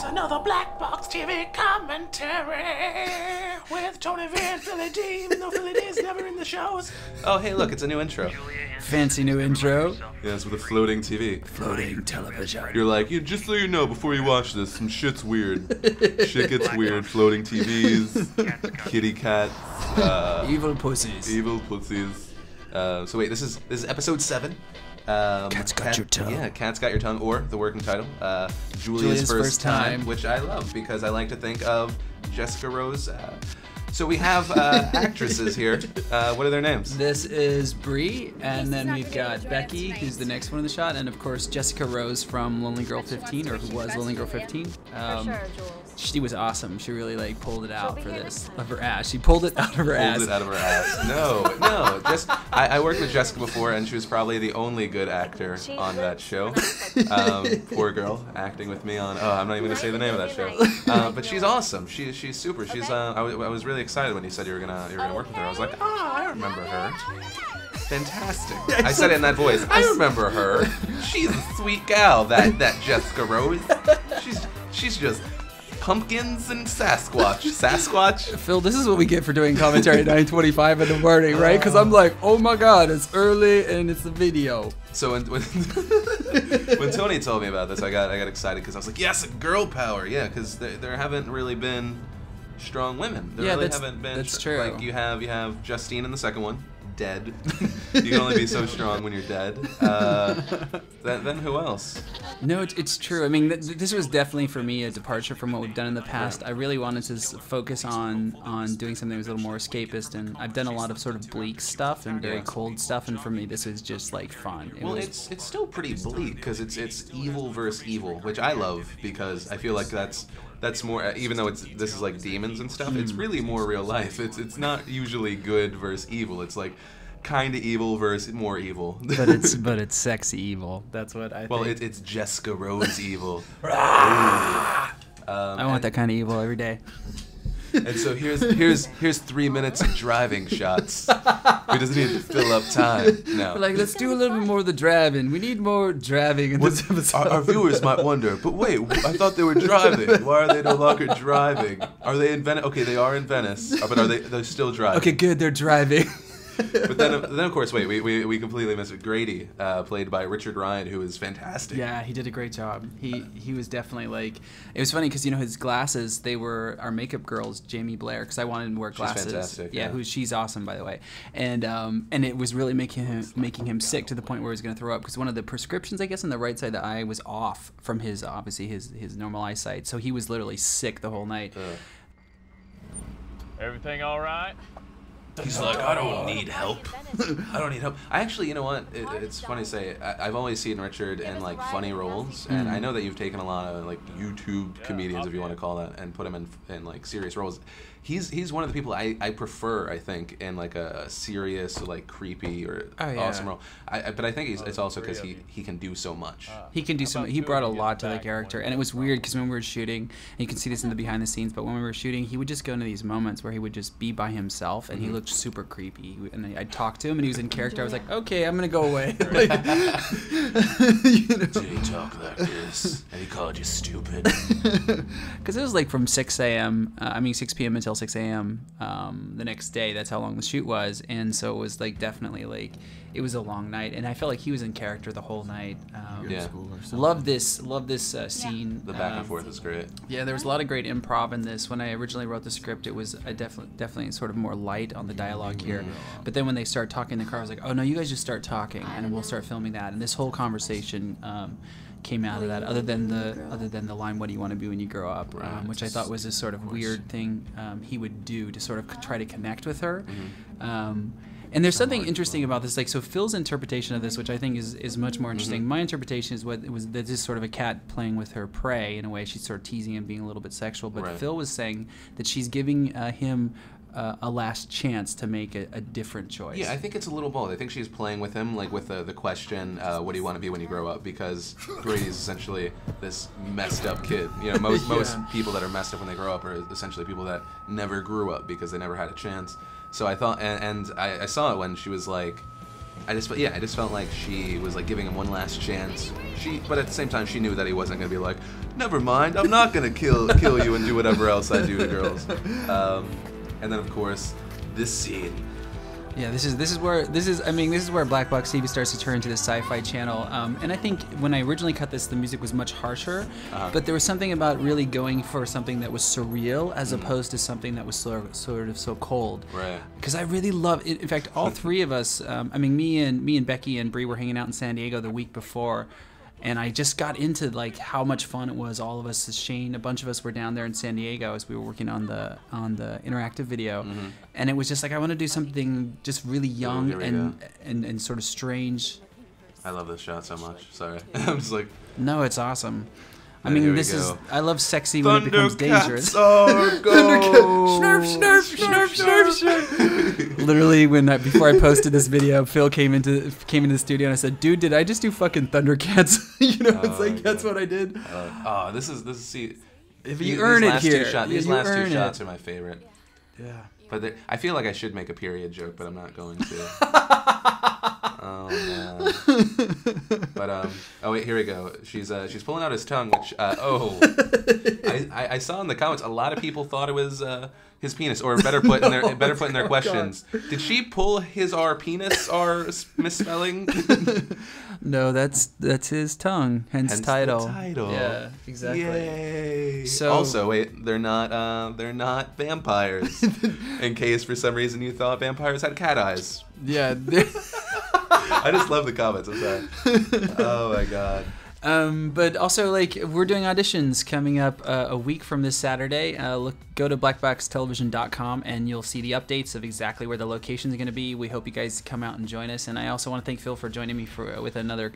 It's another Black Box TV commentary with Tony V and Philly D, even though Philly D is never in the shows. Oh, hey, look, it's a new intro. Fancy new intro. Yeah, it's with a floating TV. Floating television. You're like, just so you know, before you watch this, some shit's weird. Shit gets weird. Floating TVs, kitty cats, Evil pussies. evil pussies. So wait, this is episode 7. Cat's Got Your Tongue. Yeah, Cat's Got Your Tongue, or the working title, Julia's First Time, which I love because I like to think of Jessica Rose. So we have actresses here. What are their names? This is Bree, and then we've got Becky, who's the next one in the shot, and of course Jessica Rose from Lonely Girl 15, or who was Lonely Girl 15. She was awesome. She really pulled it out for this of her ass. She pulled it out of her ass. Pulled it out of her ass. No. Just I worked with Jessica before, and she was probably the only good actor on that show. Poor girl acting with me on. Oh, I'm not even gonna say the name of that show. But she's awesome. She's super. She's. I was really excited when you said you were gonna work with her. I was like, I remember her. Fantastic. I said it in that voice. I remember her. She's a sweet gal. That Jessica Rose. She's just pumpkins and Sasquatch. Sasquatch? Phil, this is what we get for doing commentary at 9:25 in the morning, right? Because I'm like, oh my god, it's early and it's a video. So when Tony told me about this, I got excited because I was like, yes, girl power. Yeah, because there haven't really been strong women. There really haven't been. That's true. Like you have Justine in the second one. Dead. You can only be so strong when you're dead. Then who else? No, it's true. I mean, this was definitely for me a departure from what we've done in the past. Yeah. I really wanted to focus on doing something that was a little more escapist, and I've done a lot of sort of bleak stuff and very cold stuff, and for me this was just like fun. It's still pretty bleak because it's evil versus evil, which I love because I feel like that's more, even though this is like demons and stuff, it's really more real life. It's not usually good versus evil. It's like kind of evil versus more evil. but it's sexy evil. That's what I think. Well, it's Jessica Rose evil. I want that kind of evil every day. And so here's 3 minutes of driving shots. We just need to fill up time. No. Like, let's do a little bit more of the driving. We need more driving in this episode. Our viewers might wonder, but wait, I thought they were driving. Why are they no longer driving? Are they in Venice? Okay, they are in Venice, but they're still driving? Okay, good, they're driving. But then of course, wait, we completely missed it. Grady, played by Richard Ryan, who is fantastic. Yeah, he did a great job. He was definitely like, it was funny because his glasses, they were our makeup girls, Jamie Blair, because I wanted him to wear glasses. She's fantastic. Yeah, she's awesome, by the way. And it was really making him sick to the point where he was going to throw up, because one of the prescriptions, I guess, on the right side of the eye was off from his normal eyesight, so he was literally sick the whole night. Everything all right? He's like, I don't need help. I don't need help. I actually, you know what? It's funny to say. I've always seen Richard in like funny roles, and I know that you've taken a lot of like YouTube comedians, if you want to call that, and put him in like serious roles. He's one of the people I prefer, I think, in like a serious, like creepy or awesome role. But I think it's also because he can do so much. He can do so much. He brought a lot to the character, and it was weird because when we were shooting, and you can see this in the behind the scenes, but when we were shooting, he would just go into these moments where he would just be by himself, and he looked super creepy. And I'd talk to him, and he was in character. I was like, okay, I'm gonna go away. Did he talk like this? And he called you stupid? Because it was like from 6 p.m. until 6 a.m. The next day. That's how long the shoot was, and so it was like definitely like it was a long night, and I felt like he was in character the whole night. Love this scene. The back and forth is great. Yeah, there was a lot of great improv in this. When I originally wrote the script, it was definitely sort of more light on the dialogue here. But then when they start talking in the car, I was like, oh no, you guys just start talking, and we'll start filming that. And this whole conversation came out of that, other than the line, what do you want to be when you grow up, which I thought was this sort of weird thing he would do to sort of try to connect with her. And there's something interesting about this, like, so Phil's interpretation of this, which I think is much more interesting. My interpretation is that this is sort of a cat playing with her prey in a way. She's sort of teasing him, being a little bit sexual, but Phil was saying that she's giving him a last chance to make a different choice. Yeah, I think it's a little both. I think she's playing with him, like with the question, what do you want to be when you grow up? Because Brady's essentially this messed up kid. Most people that are messed up when they grow up are essentially people that never grew up because they never had a chance. So I thought, and I saw it when she was like, I just felt like she was like giving him one last chance. But at the same time, she knew that he wasn't gonna be like, never mind, I'm not gonna kill you and do whatever else I do to girls. And then of course, this scene. Yeah, this is where Black Box TV starts to turn into the sci-fi channel. And I think when I originally cut this, the music was much harsher, but there was something about really going for something that was surreal as opposed to something that was sort of so cold. Right. Because I really love it. In fact, all three of us, me and Becky and Bree were hanging out in San Diego the week before. And I just got into like how much fun it was. All of us, Shane, a bunch of us were down there in San Diego as we were working on the interactive video, and it was just like I want to do something just really young and sort of strange. I love this shot so much. Sorry, I'm just like. No, it's awesome. I mean, I love sexy when it becomes dangerous. Oh, go! Snurf, snurf, snurf, snurf, snurf. Literally, before I posted this video, Phil came into the studio and I said, "Dude, did I just do fucking Thundercats?" It's like that's what I did. This is see. If you earn it here, these last two shots are my favorite. Yeah. But I feel like I should make a period joke, but I'm not going to. Oh man. But oh wait, here we go. She's pulling out his tongue, which I saw in the comments a lot of people thought it was his penis, or better put in their questions. God. Did she pull his penis misspelling? No, that's his tongue. Hence title. The title. Yeah, exactly. Yay. So also, wait, they're not vampires. In case for some reason you thought vampires had cat eyes. Yeah. I just love the comments. I'm sorry. Oh my god. But also, like, we're doing auditions coming up a week from this Saturday. Go to blackboxtelevision.com and you'll see the updates of exactly where the locations are going to be. We hope you guys come out and join us. And I also want to thank Phil for joining me with another.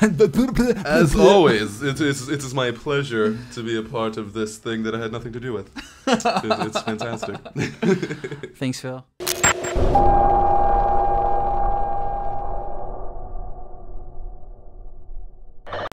As always, it is my pleasure to be a part of this thing that I had nothing to do with. It's fantastic. Thanks, Phil.